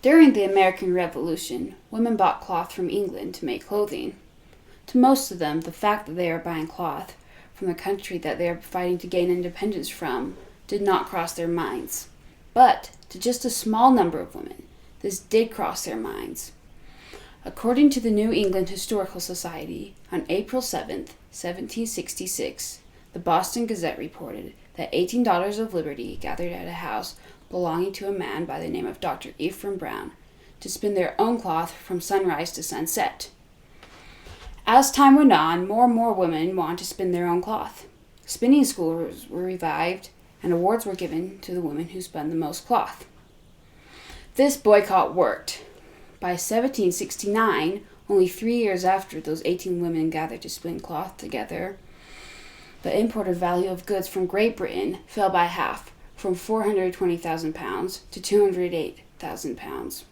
During the American Revolution, women bought cloth from England to make clothing. To most of them, the fact that they are buying cloth from the country that they are fighting to gain independence from did not cross their minds. But to just a small number of women, this did cross their minds. According to the New England Historical Society, on April 7th, 1766, the Boston Gazette reported that 18 Daughters of Liberty gathered at a house belonging to a man by the name of Dr. Ephraim Brown to spin their own cloth from sunrise to sunset. As time went on, more and more women wanted to spin their own cloth. Spinning schools were revived, and awards were given to the women who spun the most cloth. This boycott worked. By 1769, only 3 years after those 18 women gathered to spin cloth together, the imported value of goods from Great Britain fell by half, from £420,000 to £208,000.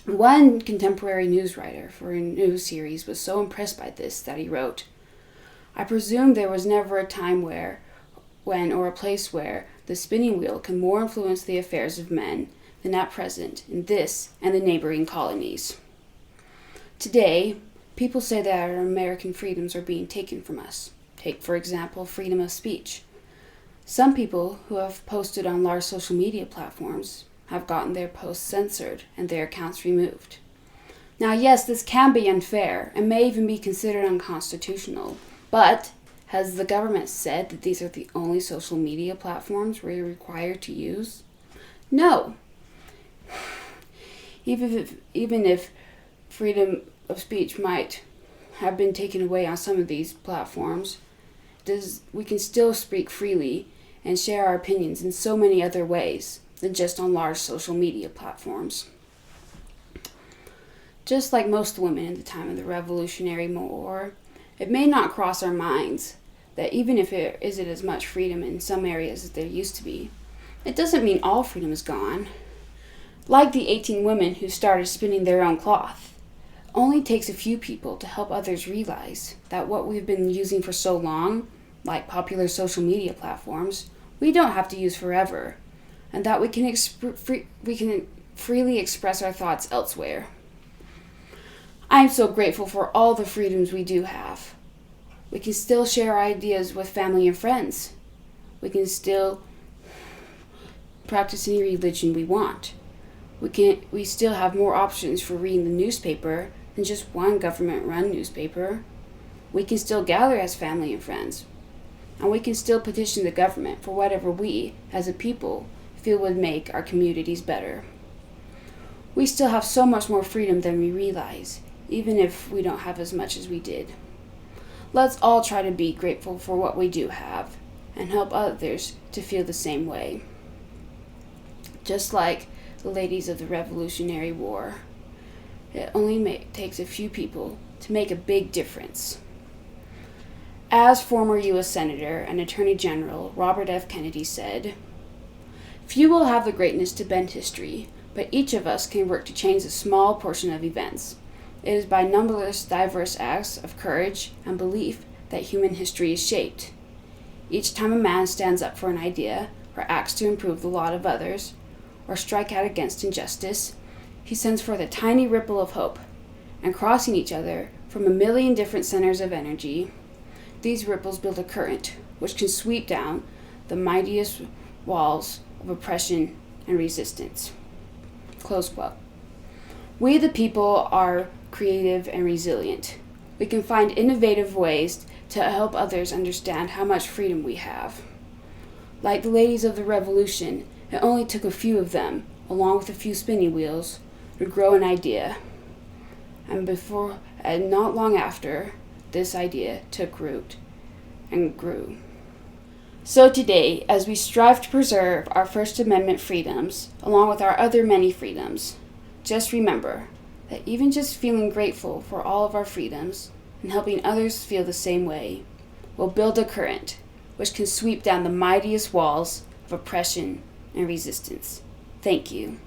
One contemporary news writer for a news series was so impressed by this that he wrote, "I presume there was never a time when or a place where the spinning wheel can more influence the affairs of men than at present in this and the neighboring colonies." Today, people say that our American freedoms are being taken from us. Take, for example, freedom of speech. Some people who have posted on large social media platforms have gotten their posts censored and their accounts removed. Now, yes, this can be unfair and may even be considered unconstitutional, but has the government said that these are the only social media platforms we're required to use? No. Even if freedom of speech might have been taken away on some of these platforms, we can still speak freely and share our opinions in so many other ways than just on large social media platforms. Just like most women in the time of the Revolutionary War, it may not cross our minds that even if there isn't as much freedom in some areas as there used to be, it doesn't mean all freedom is gone. Like the 18 women who started spinning their own cloth, it only takes a few people to help others realize that what we've been using for so long, like popular social media platforms, we don't have to use forever, and that we can freely express our thoughts elsewhere. I am so grateful for all the freedoms we do have. We can still share our ideas with family and friends. We can still practice any religion we want. We still have more options for reading the newspaper than just one government-run newspaper. We can still gather as family and friends. And we can still petition the government for whatever we, as a people, feel would make our communities better. We still have so much more freedom than we realize, even if we don't have as much as we did. Let's all try to be grateful for what we do have and help others to feel the same way. Just like the ladies of the Revolutionary War, it only takes a few people to make a big difference. As former U.S. Senator and Attorney General Robert F. Kennedy said, "Few will have the greatness to bend history, but each of us can work to change a small portion of events. It is by numberless diverse acts of courage and belief that human history is shaped. Each time a man stands up for an idea, or acts to improve the lot of others, or strike out against injustice, he sends forth a tiny ripple of hope, and crossing each other from a million different centers of energy, these ripples build a current which can sweep down the mightiest walls of oppression and resistance." Close quote. We the people are creative and resilient. We can find innovative ways to help others understand how much freedom we have. Like the ladies of the Revolution, it only took a few of them, along with a few spinning wheels, to grow an idea. And not long after, this idea took root and grew. So today, as we strive to preserve our First Amendment freedoms, along with our other many freedoms, just remember that even just feeling grateful for all of our freedoms and helping others feel the same way will build a current which can sweep down the mightiest walls of oppression and resistance. Thank you.